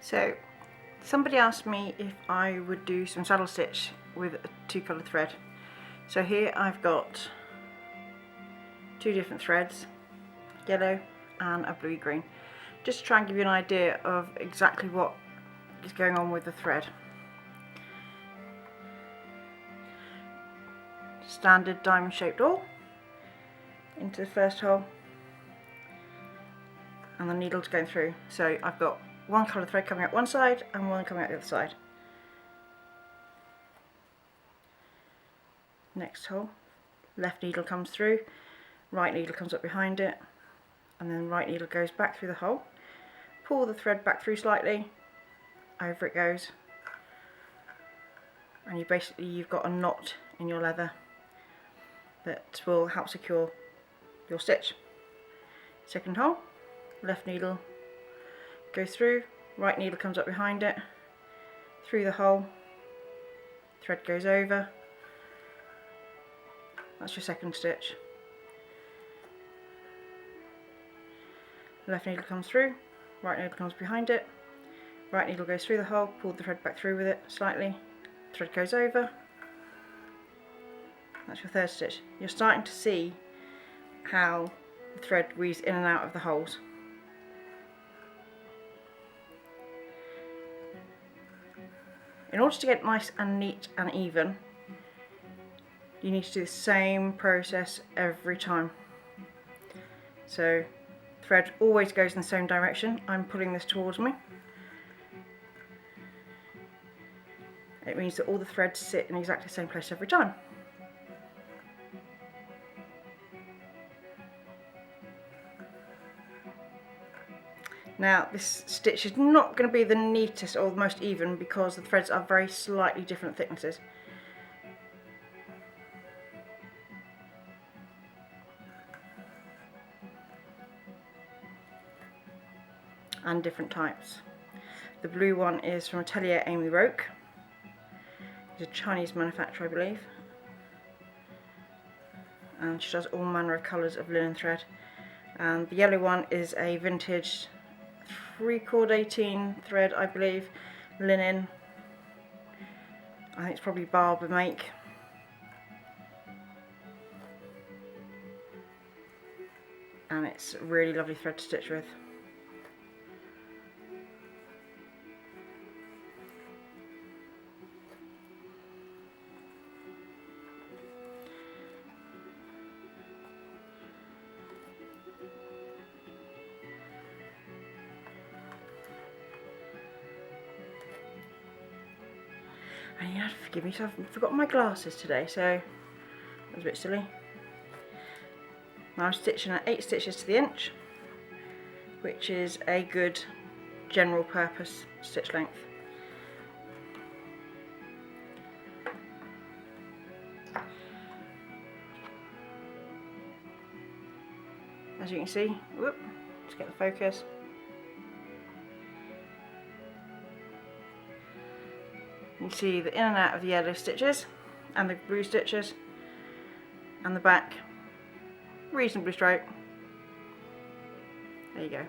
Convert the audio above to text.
So somebody asked me if I would do some saddle stitch with a two-colour thread. So here I've got two different threads, yellow and a bluey green, just to try and give you an idea of exactly what is going on with the thread. Standard diamond shaped awl into the first hole, and the needle's going through. So I've got one colour thread coming out one side and one coming out the other side. Next hole, left needle comes through, right needle comes up behind it, and then right needle goes back through the hole. Pull the thread back through slightly, over it goes, and you've got a knot in your leather that will help secure your stitch. Second hole, left needle goes through, right needle comes up behind it, through the hole, thread goes over. That's your second stitch. Left needle comes through, right needle comes behind it, right needle goes through the hole, pull the thread back through with it slightly, thread goes over. That's your third stitch. You're starting to see how the thread weaves in and out of the holes. In order to get nice and neat and even, you need to do the same process every time. So thread always goes in the same direction. I'm pulling this towards me. It means that all the threads sit in exactly the same place every time. Now this stitch is not going to be the neatest or the most even because the threads are very slightly different thicknesses. And different types. The blue one is from Atelier Amy Roque. It's a Chinese manufacturer, I believe. And she does all manner of colours of linen thread. And the yellow one is a vintage 3/4 18 thread, I believe, linen. I think it's probably Barber make. And it's a really lovely thread to stitch with. And you have to forgive me, so I've forgotten my glasses today, so that was a bit silly. Now I'm stitching at 8 stitches to the inch, which is a good general purpose stitch length. As you can see, whoop, let's get the focus. You can see the in and out of the yellow stitches and the blue stitches, and the back reasonably straight. There you go.